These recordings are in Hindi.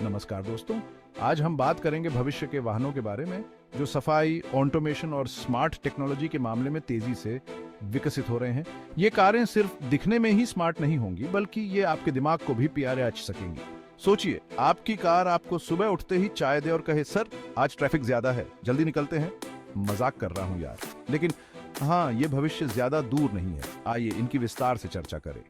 नमस्कार दोस्तों। आज हम बात करेंगे भविष्य के वाहनों के बारे में जो सफाई, ऑटोमेशन और स्मार्ट टेक्नोलॉजी के मामले में तेजी से विकसित हो रहे हैं। ये कारें सिर्फ दिखने में ही स्मार्ट नहीं होंगी, बल्कि ये आपके दिमाग को भी प्यारे आच सकेंगी। सोचिए, आपकी कार आपको सुबह उठते ही चाय दे और कहे, सर आज ट्रैफिक ज्यादा है, जल्दी निकलते हैं। मजाक कर रहा हूं यार, लेकिन हाँ, ये भविष्य ज्यादा दूर नहीं है। आइए इनकी विस्तार से चर्चा करें।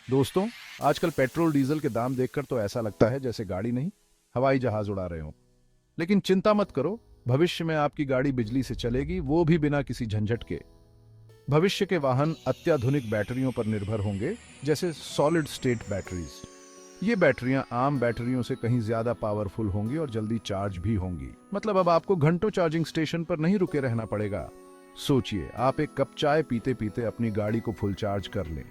दोस्तों, आजकल पेट्रोल डीजल के दाम देखकर तो ऐसा लगता है जैसे गाड़ी नहीं, हवाई जहाज उड़ा रहे हो। लेकिन चिंता मत करो, भविष्य में आपकी गाड़ी बिजली से चलेगी, वो भी बिना किसी झंझट के। भविष्य के वाहन अत्याधुनिक बैटरियों पर निर्भर होंगे, जैसे सॉलिड स्टेट बैटरीज। ये बैटरियां आम बैटरियों से कहीं ज्यादा पावरफुल होंगी और जल्दी चार्ज भी होंगी। मतलब अब आपको घंटों चार्जिंग स्टेशन पर नहीं रुके रहना पड़ेगा। सोचिए, आप एक कप चाय पीते पीते अपनी गाड़ी को फुल चार्ज कर लें।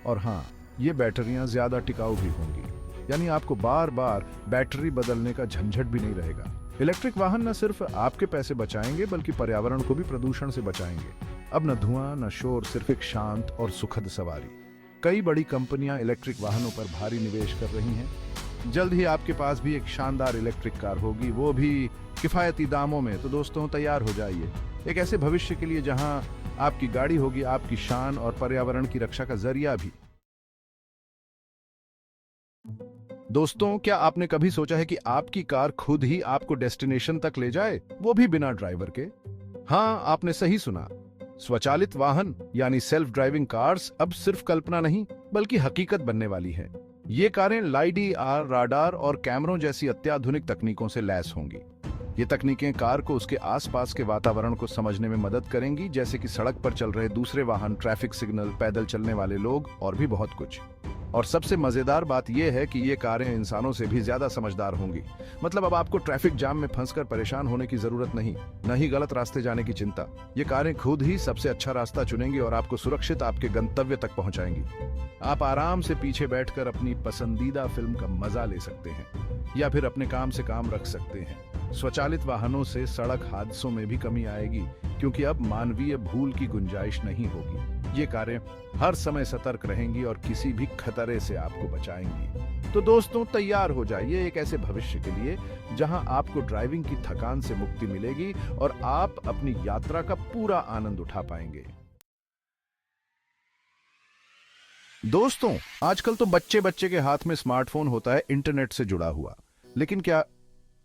और हाँ, ये बैटरियां ज्यादा टिकाऊ भी होंगी, यानी आपको बार बार बैटरी बदलने का झंझट भी नहीं रहेगा। इलेक्ट्रिक वाहन न सिर्फ आपके पैसे बचाएंगे, बल्कि पर्यावरण को भी प्रदूषण से बचाएंगे। अब न धुआं न शोर, सिर्फ एक शांत और सुखद सवारी। कई बड़ी कंपनियां इलेक्ट्रिक वाहनों पर भारी निवेश कर रही हैं। जल्द ही आपके पास भी एक शानदार इलेक्ट्रिक कार होगी, वो भी किफायती दामों में। तो दोस्तों, तैयार हो जाइए एक ऐसे भविष्य के लिए जहां आपकी गाड़ी होगी आपकी शान और पर्यावरण की रक्षा का जरिया भी। दोस्तों, क्या आपने कभी सोचा है कि आपकी कार खुद ही आपको डेस्टिनेशन तक ले जाए, वो भी बिना ड्राइवर के? हाँ, आपने सही सुना। स्वचालित वाहन यानी सेल्फ ड्राइविंग कार्स अब सिर्फ कल्पना नहीं, बल्कि हकीकत बनने वाली है। ये कारें LiDAR, राडार और कैमरों जैसी अत्याधुनिक तकनीकों से लैस होंगी। ये तकनीकें कार को उसके आसपास के वातावरण को समझने में मदद करेंगी, जैसे कि सड़क पर चल रहे दूसरे वाहन, ट्रैफिक सिग्नल, पैदल चलने वाले लोग और भी बहुत कुछ। और सबसे मजेदार बात यह है कि ये कारें इंसानों से भी ज्यादा समझदार होंगी। मतलब अब आपको ट्रैफिक जाम में फंसकर परेशान होने की जरूरत नहीं, न ही गलत रास्ते जाने की चिंता। ये कारें खुद ही सबसे अच्छा रास्ता चुनेंगी और आपको सुरक्षित आपके गंतव्य तक पहुंचाएंगी। आप आराम से पीछे बैठकर अपनी पसंदीदा फिल्म का मजा ले सकते हैं या फिर अपने काम से काम रख सकते हैं। स्वचालित वाहनों से सड़क हादसों में भी कमी आएगी, क्योंकि अब मानवीय भूल की गुंजाइश नहीं होगी। ये कारें हर समय सतर्क रहेंगी और किसी भी खतरे से आपको बचाएंगी। तो दोस्तों, तैयार हो जाइए एक ऐसे भविष्य के लिए जहां आपको ड्राइविंग की थकान से मुक्ति मिलेगी और आप अपनी यात्रा का पूरा आनंद उठा पाएंगे। दोस्तों, आजकल तो बच्चे बच्चे के हाथ में स्मार्टफोन होता है, इंटरनेट से जुड़ा हुआ। लेकिन क्या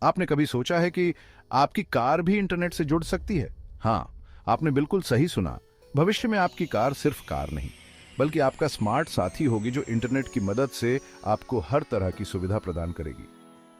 आपने कभी सोचा है कि आपकी कार भी इंटरनेट से जुड़ सकती है? हाँ, आपने बिल्कुल सही सुना। भविष्य में आपकी कार सिर्फ कार नहीं, बल्कि आपका स्मार्ट साथी होगी, जो इंटरनेट की मदद से आपको हर तरह की सुविधा प्रदान करेगी।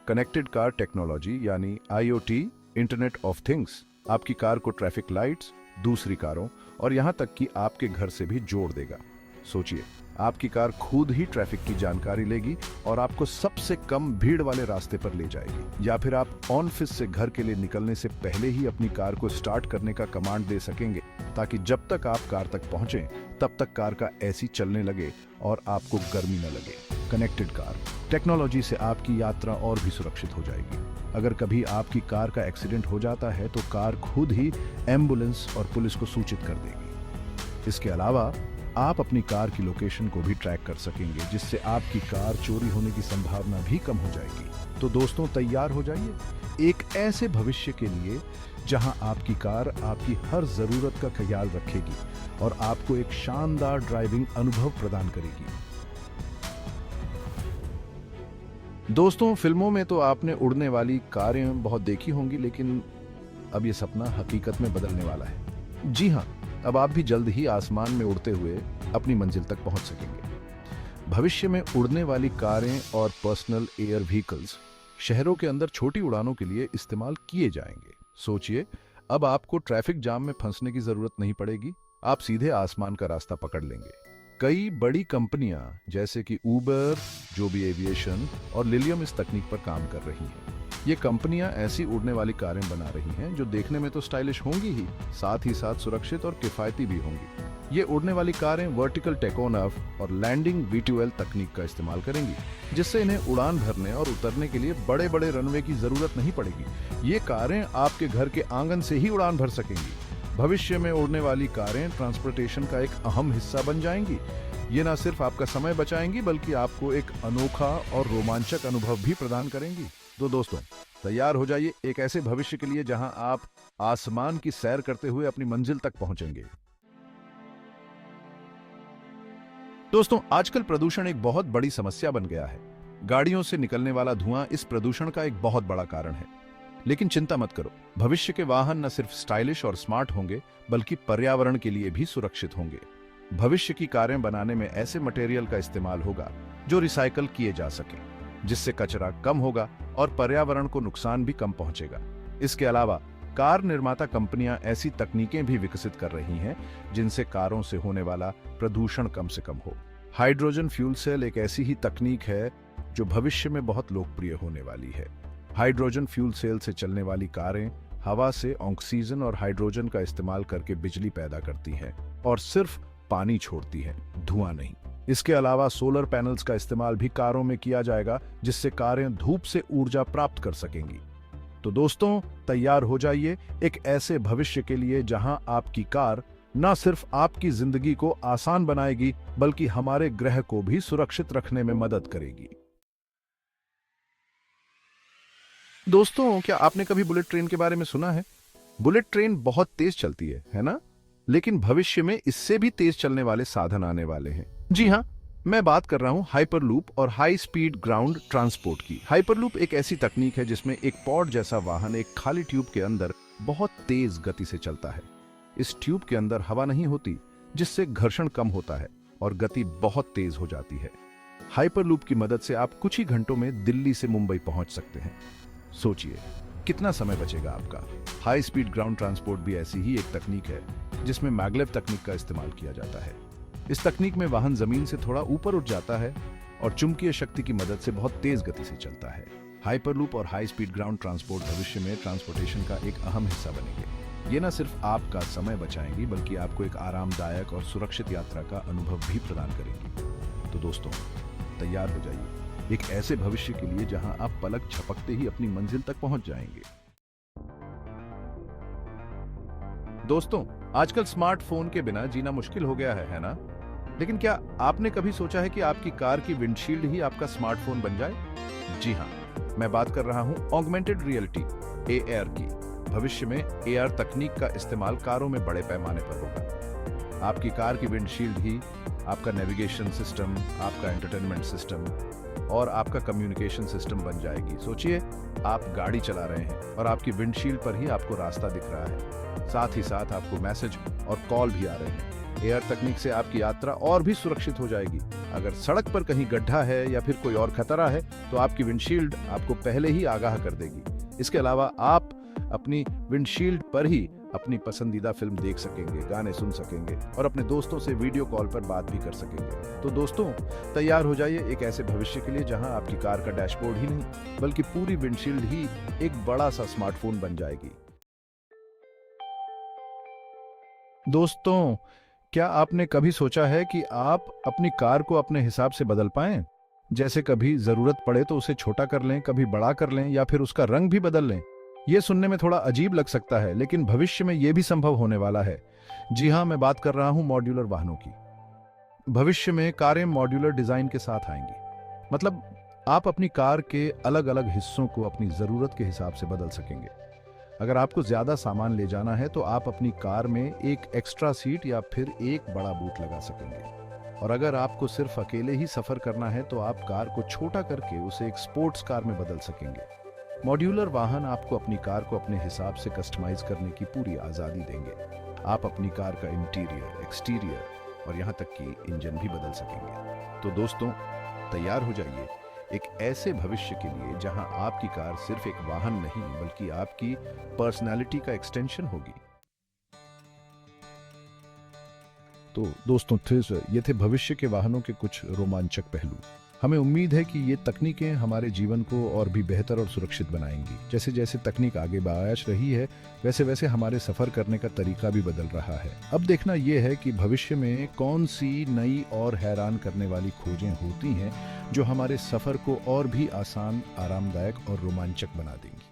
कनेक्टेड कार टेक्नोलॉजी यानी IoT, इंटरनेट ऑफ थिंग्स, आपकी कार को ट्रैफिक लाइट्स, दूसरी कारों और यहां तक कि आपके घर से भी जोड़ देगा। सोचिए, आपकी कार खुद ही ट्रैफिक की जानकारी लेगी और आपको सबसे कम भीड़ वाले रास्ते पर ले जाएगी। या फिर आप ऑफिस से घर के लिए निकलने से पहले ही अपनी कार को स्टार्ट करने का कमांड दे सकेंगे, ताकि जब तक आप कार तक पहुंचे तब तक कार का ऐसी चलने लगे और आपको गर्मी न लगे। कनेक्टेड कार टेक्नोलॉजी से आपकी यात्रा और भी सुरक्षित हो जाएगी। अगर कभी आपकी कार का एक्सीडेंट हो जाता है तो कार खुद ही एम्बुलेंस और पुलिस को सूचित कर देगी। इसके अलावा आप अपनी कार की लोकेशन को भी ट्रैक कर सकेंगे, जिससे आपकी कार चोरी होने की संभावना भी कम हो जाएगी। तो दोस्तों, तैयार हो जाइए एक ऐसे भविष्य के लिए जहां आपकी कार आपकी हर जरूरत का ख्याल रखेगी और आपको एक शानदार ड्राइविंग अनुभव प्रदान करेगी। दोस्तों, फिल्मों में तो आपने उड़ने वाली कारें बहुत देखी होंगी, लेकिन अब ये सपना हकीकत में बदलने वाला है। जी हाँ, अब आप भी जल्द ही आसमान में उड़ते हुए अपनी मंजिल तक पहुंच सकेंगे। भविष्य में उड़ने वाली कारें और पर्सनल एयर व्हीकल्स शहरों के अंदर छोटी उड़ानों के लिए इस्तेमाल किए जाएंगे। सोचिए, अब आपको ट्रैफिक जाम में फंसने की जरूरत नहीं पड़ेगी, आप सीधे आसमान का रास्ता पकड़ लेंगे। कई बड़ी कंपनियां जैसे कि उबर, जोबी एविएशन और लिलियम इस तकनीक पर काम कर रही हैं। ये कंपनियां ऐसी उड़ने वाली कारें बना रही हैं जो देखने में तो स्टाइलिश होंगी ही साथ सुरक्षित और किफायती भी होंगी। ये उड़ने वाली कारें वर्टिकल टेक ऑफ और लैंडिंग V2L तकनीक का इस्तेमाल करेंगी, जिससे इन्हें उड़ान भरने और उतरने के लिए बड़े बड़े रनवे की जरूरत नहीं पड़ेगी। ये कारें आपके घर के आंगन से ही उड़ान भर सकेंगी। भविष्य में उड़ने वाली कारें ट्रांसपोर्टेशन का एक अहम हिस्सा बन जाएंगी। ये ना सिर्फ आपका समय बचाएंगी बल्कि आपको एक अनोखा और रोमांचक अनुभव भी प्रदान करेंगी। तो दोस्तों, तैयार हो जाइए एक ऐसे भविष्य के लिए जहां आप आसमान की सैर करते हुए अपनी मंजिल तक पहुंचेंगे। दोस्तों, आजकल प्रदूषण एक बहुत बड़ी समस्या बन गया है। गाड़ियों से निकलने वाला धुआं इस प्रदूषण का एक बहुत बड़ा कारण है। लेकिन चिंता मत करो, भविष्य के वाहन न सिर्फ स्टाइलिश और स्मार्ट होंगे बल्कि पर्यावरण के लिए भी सुरक्षित होंगे। भविष्य की कारें बनाने में ऐसे मटेरियल का इस्तेमाल होगा जो रिसाइकल किए जा सके, जिससे कचरा कम होगा और पर्यावरण को नुकसान भी कम पहुंचेगा। इसके अलावा कार निर्माता कंपनियां ऐसी तकनीकें भी विकसित कर रही हैं जिनसे कारों से होने वाला प्रदूषण कम से कम हो। हाइड्रोजन फ्यूल सेल एक ऐसी ही तकनीक है जो भविष्य में बहुत लोकप्रिय होने वाली है। हाइड्रोजन फ्यूल सेल से चलने वाली कारें हवा से ऑक्सीजन और हाइड्रोजन का इस्तेमाल करके बिजली पैदा करती हैं और सिर्फ पानी छोड़ती हैं, धुआं नहीं। इसके अलावा सोलर पैनल्स का इस्तेमाल भी कारों में किया जाएगा, जिससे कारें धूप से ऊर्जा प्राप्त कर सकेंगी। तो दोस्तों, तैयार हो जाइए एक ऐसे भविष्य के लिए जहां आपकी कार न सिर्फ आपकी जिंदगी को आसान बनाएगी बल्कि हमारे ग्रह को भी सुरक्षित रखने में मदद करेगी। दोस्तों, क्या आपने कभी बुलेट ट्रेन के बारे में सुना है? बुलेट ट्रेन बहुत तेज चलती है ना? लेकिन भविष्य में इससे भी तेज चलने वाले साधन आने वाले हैं। जी हाँ, मैं बात कर रहा हूं हाइपरलूप और हाई स्पीड ग्राउंड ट्रांसपोर्ट की। हाइपरलूप एक ऐसी तकनीक है जिसमें एक पॉड जैसा वाहन एक खाली ट्यूब के अंदर बहुत तेज गति से चलता है। इस ट्यूब के अंदर हवा नहीं होती, जिससे घर्षण कम होता है और गति बहुत तेज हो जाती है। हाइपरलूप की मदद से आप कुछ ही घंटों में दिल्ली से मुंबई पहुंच सकते हैं। सोचिए कितना समय बचेगा आपका। हाई स्पीड ग्राउंड ट्रांसपोर्ट भी ऐसी ही एक तकनीक है जिसमें मैग्लेव तकनीक का इस्तेमाल किया जाता है। इस तकनीक में वाहन जमीन से थोड़ा ऊपर उठ जाता है और चुंबकीय शक्ति की मदद से बहुत तेज गति से चलता है। हाइपरलूप और हाई स्पीड ग्राउंड ट्रांसपोर्ट भविष्य में ट्रांसपोर्टेशन का एक अहम हिस्सा बनेंगे। ये न सिर्फ आपका समय बचाएंगी बल्कि आपको एक आरामदायक और सुरक्षित यात्रा का अनुभव भी प्रदान करेंगी। तो दोस्तों, तैयार हो जाइए एक ऐसे भविष्य के लिए जहां आप पलक झपकते ही अपनी मंजिल तक पहुंच जाएंगे। दोस्तों, आजकल स्मार्टफोन के बिना जीना मुश्किल हो गया है ना? लेकिन क्या आपने कभी सोचा है कि आपकी कार की विंडशील्ड ही आपका स्मार्टफोन बन जाए? जी हाँ, मैं बात कर रहा हूं ऑगमेंटेड रियलिटी AR की। भविष्य में AR तकनीक का इस्तेमाल कारों में बड़े पैमाने पर होगा। आपकी कार की विंडशील्ड ही आपका नेविगेशन सिस्टम, आपका एंटरटेनमेंट सिस्टम और आपका कम्युनिकेशन सिस्टम बन जाएगी। सोचिए, आप गाड़ी चला रहे हैं और आपकी विंडशील्ड पर ही आपको रास्ता दिख रहा है। साथ ही साथ आपको मैसेज और कॉल भी आ रहे हैं। AR तकनीक से आपकी यात्रा और भी सुरक्षित हो जाएगी। अगर सड़क पर कहीं गड्ढा है या फिर कोई और खतरा है तो आपकी विंडशील्ड आपको पहले ही आगाह कर देगी। इसके अलावा आप अपनी विंडशील्ड पर ही अपनी पसंदीदा फिल्म देख सकेंगे, गाने सुन सकेंगे और अपने दोस्तों से वीडियो कॉल पर बात भी कर सकेंगे। तो दोस्तों, तैयार हो जाइए एक ऐसे भविष्य के लिए जहां आपकी कार का डैशबोर्ड ही नहीं बल्कि पूरी विंडशील्ड ही एक बड़ा सा स्मार्टफोन बन जाएगी। दोस्तों, क्या आपने कभी सोचा है कि आप अपनी कार को अपने हिसाब से बदल पाएं? जैसे कभी जरूरत पड़े तो उसे छोटा कर लें, कभी बड़ा कर लें या फिर उसका रंग भी बदल लें। यह सुनने में थोड़ा अजीब लग सकता है, लेकिन भविष्य में यह भी संभव होने वाला है। जी हां, मैं बात कर रहा हूं मॉड्यूलर वाहनों की। भविष्य में कारें मॉड्यूलर डिजाइन के साथ आएंगी। मतलब आप अपनी कार के अलग अलग हिस्सों को अपनी जरूरत के हिसाब से बदल सकेंगे। अगर आपको ज्यादा सामान ले जाना है तो आप अपनी कार में एक एक्स्ट्रा सीट या फिर एक बड़ा बूट लगा सकेंगे। और अगर आपको सिर्फ अकेले ही सफर करना है तो आप कार को छोटा करके उसे एक स्पोर्ट्स कार में बदल सकेंगे। मॉड्यूलर वाहन आपको अपनी कार को अपने हिसाब से कस्टमाइज करने की पूरी आजादी देंगे। आप अपनी कार का इंटीरियर, एक्सटीरियर और यहाँ तक कि इंजन भी बदल सकेंगे। तो दोस्तों, तैयार हो जाइए एक ऐसे भविष्य के लिए जहां आपकी कार सिर्फ एक वाहन नहीं बल्कि आपकी पर्सनालिटी का एक्सटेंशन होगी। तो दोस्तों, ये थे भविष्य के वाहनों के कुछ रोमांचक पहलू। हमें उम्मीद है कि ये तकनीकें हमारे जीवन को और भी बेहतर और सुरक्षित बनाएंगी। जैसे जैसे तकनीक आगे बढ़ रही है वैसे वैसे हमारे सफर करने का तरीका भी बदल रहा है। अब देखना यह है कि भविष्य में कौन सी नई और हैरान करने वाली खोजें होती हैं जो हमारे सफर को और भी आसान, आरामदायक और रोमांचक बना देंगी।